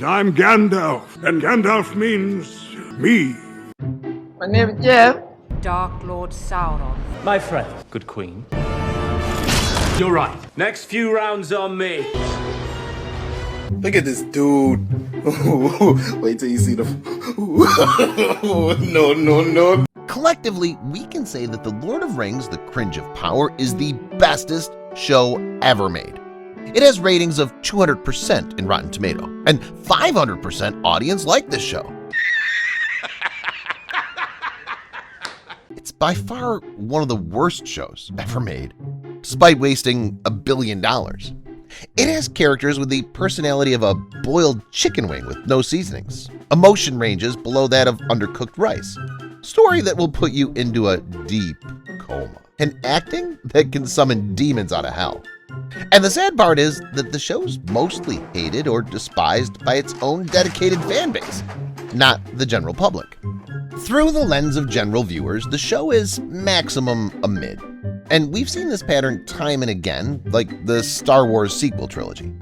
I'm Gandalf, and Gandalf means me. My name is Jeff. Dark Lord Sauron. My friend. Good queen. You're right. Next few rounds on me. Look at this dude. Wait till you see the... No. Collectively, we can say that The Lord of Rings, The Cringe of Power is the bestest show ever made. It has ratings of 200% in Rotten Tomato, and 500% audience like this show. It's by far one of the worst shows ever made, despite wasting $1 billion. It has characters with the personality of a boiled chicken wing with no seasonings, emotion ranges below that of undercooked rice, story that will put you into a deep coma, and acting that can summon demons out of hell. And the sad part is that the show's mostly hated or despised by its own dedicated fan base, not the general public. Through the lens of general viewers, the show is maximum a mid. And we've seen this pattern time and again, like the Star Wars sequel trilogy,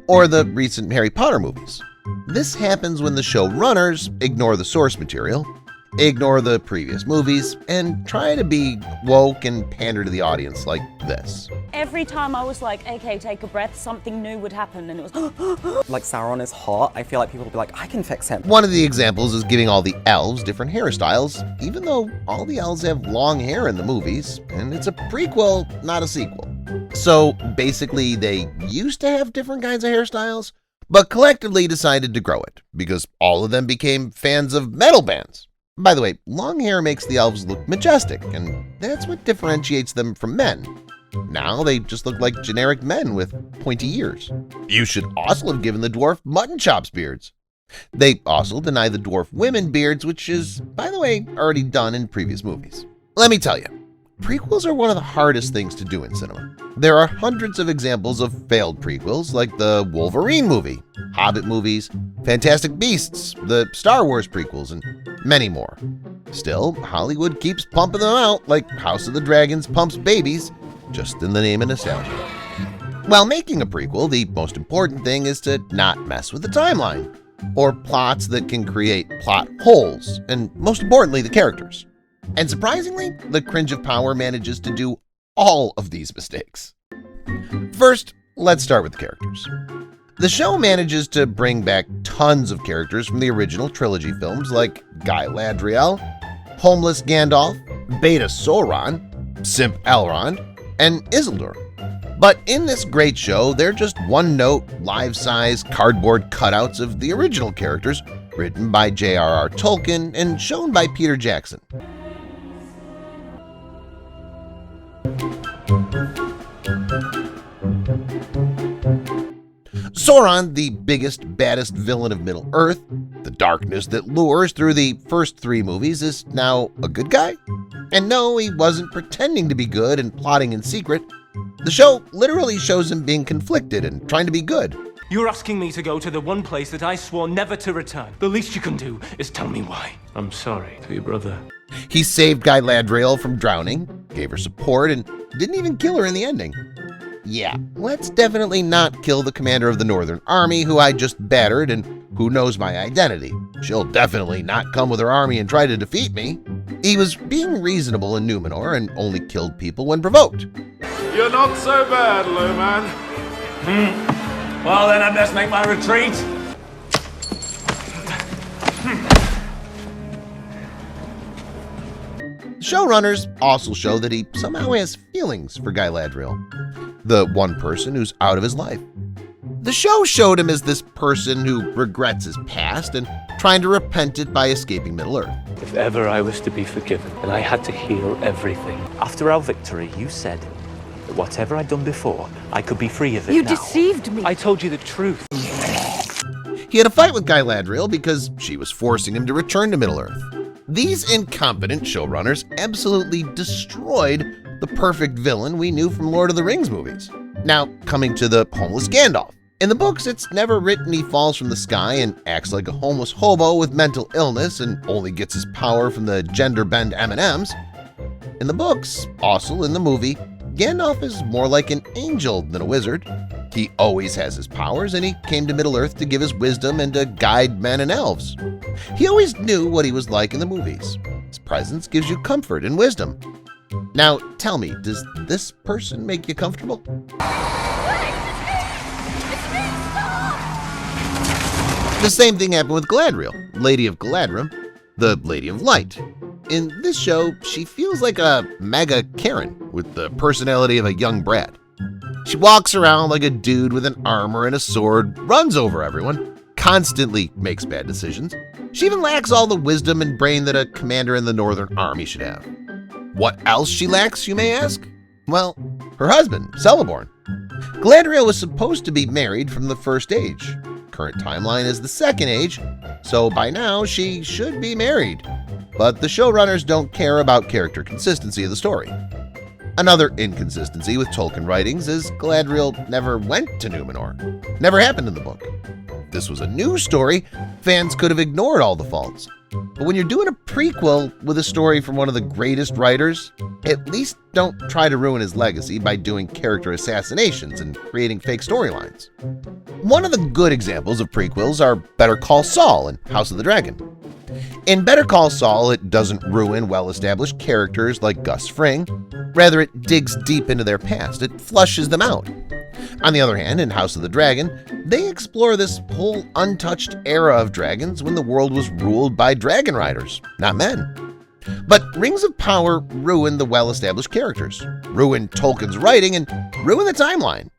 or the recent Harry Potter movies. This happens when the showrunners ignore the source material, ignore the previous movies, and try to be woke and pander to the audience like this. Every time I was like, okay, take a breath, something new would happen, and it was like Sauron is hot. I feel like people will be like, I can fix him. One of the examples is giving all the elves different hairstyles, even though all the elves have long hair in the movies, and it's a prequel, not a sequel. So basically, they used to have different kinds of hairstyles, but collectively decided to grow it, because all of them became fans of metal bands. By the way, long hair makes the elves look majestic, and that's what differentiates them from men. Now they just look like generic men with pointy ears. You should also have given the dwarf mutton chops beards. They also deny the dwarf women beards, which is, by the way, already done in previous movies. Let me tell you, prequels are one of the hardest things to do in cinema. There are hundreds of examples of failed prequels, like the Wolverine movie, Hobbit movies, Fantastic Beasts, the Star Wars prequels, and many more. Still, Hollywood keeps pumping them out like House of the Dragons pumps babies, just in the name of nostalgia. While making a prequel, the most important thing is to not mess with the timeline, or plots that can create plot holes, and most importantly, the characters. And surprisingly, The Cringe of Power manages to do all of these mistakes. First, let's start with the characters. The show manages to bring back tons of characters from the original trilogy films like Guy Ladriel, Homeless Gandalf, Beta Sauron, Simp Elrond, and Isildur. But in this great show, they're just one-note, life-size cardboard cutouts of the original characters written by J.R.R. Tolkien and shown by Peter Jackson. Sauron, the biggest, baddest villain of Middle-earth, the darkness that lures through the first 3 movies, is now a good guy? And no, he wasn't pretending to be good and plotting in secret. The show literally shows him being conflicted and trying to be good. You're asking me to go to the one place that I swore never to return. The least you can do is tell me why. I'm sorry to your brother. He saved Guy Ladriel from drowning, gave her support, and didn't even kill her in the ending. Yeah, let's definitely not kill the commander of the Northern Army who I just battered and who knows my identity. She'll definitely not come with her army and try to defeat me. He was being reasonable in Numenor and only killed people when provoked. You're not so bad, Lowman. Well, then I best make my retreat. Showrunners also show that he somehow has feelings for Guy Ladriel, the one person who's out of his life. The show showed him as this person who regrets his past and trying to repent it by escaping Middle-earth. If ever I was to be forgiven, then I had to heal everything. After our victory, you said that whatever I'd done before, I could be free of it You now. deceived me. I told you the truth. He had a fight with Guy Ladriel because she was forcing him to return to Middle-earth. These incompetent showrunners absolutely destroyed the perfect villain we knew from Lord of the Rings movies. Now, coming to the homeless Gandalf. In the books, it's never written he falls from the sky and acts like a homeless hobo with mental illness and only gets his power from the gender-bend M&Ms. In the books, also in the movie, Gandalf is more like an angel than a wizard. He always has his powers, and he came to Middle-earth to give his wisdom and to guide men and elves. He always knew what he was like in the movies. His presence gives you comfort and wisdom. Now, tell me, does this person make you comfortable? The same thing happened with Galadriel, Lady of Galadrim, the Lady of Light. In this show, she feels like a mega Karen with the personality of a young brat. She walks around like a dude with an armor and a sword, runs over everyone, constantly makes bad decisions. She even lacks all the wisdom and brain that a commander in the Northern Army should have. What else she lacks, you may ask? Well, her husband, Celeborn. Galadriel was supposed to be married from the First Age. Current timeline is the Second Age, so by now she should be married. But the showrunners don't care about character consistency of the story. Another inconsistency with Tolkien writings is Galadriel never went to Numenor. Never happened in the book. If this was a new story, fans could have ignored all the faults. But when you're doing a prequel with a story from one of the greatest writers, at least don't try to ruin his legacy by doing character assassinations and creating fake storylines. One of the good examples of prequels are Better Call Saul and House of the Dragon. In Better Call Saul, it doesn't ruin well-established characters like Gus Fring. Rather, it digs deep into their past. It flushes them out. On the other hand, in House of the Dragon, they explore this whole untouched era of dragons when the world was ruled by dragon riders, not men. But Rings of Power ruined the well-established characters, ruined Tolkien's writing, and ruined the timeline.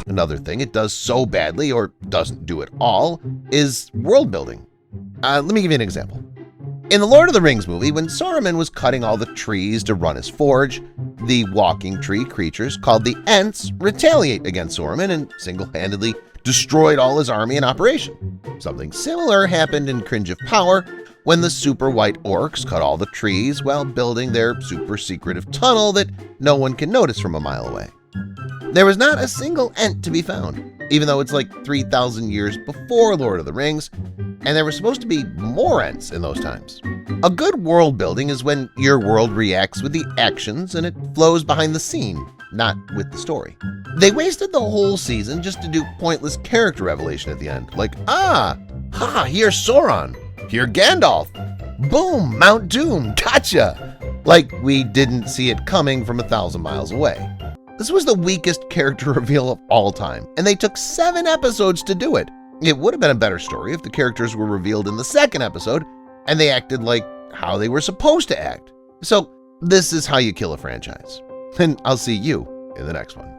Another thing it does so badly, or doesn't do at all, is world building. Let me give you an example. In the Lord of the Rings movie, when Saruman was cutting all the trees to run his forge, the walking tree creatures called the Ents retaliate against Saruman and single-handedly destroyed all his army in operation. Something similar happened in Cringe of Power when the super white orcs cut all the trees while building their super secretive tunnel that no one can notice from a mile away. There was not a single Ent to be found, even though it's like 3,000 years before Lord of the Rings, and there were supposed to be more Ents in those times. A good world building is when your world reacts with the actions and it flows behind the scene, not with the story. They wasted the whole season just to do pointless character revelation at the end, like, here's Sauron, here Gandalf, boom, Mount Doom, gotcha! Like we didn't see it coming from 1,000 miles away. This was the weakest character reveal of all time, and they took 7 episodes to do it. It would have been a better story if the characters were revealed in the 2nd episode and they acted like how they were supposed to act. So this is how you kill a franchise. And I'll see you in the next one.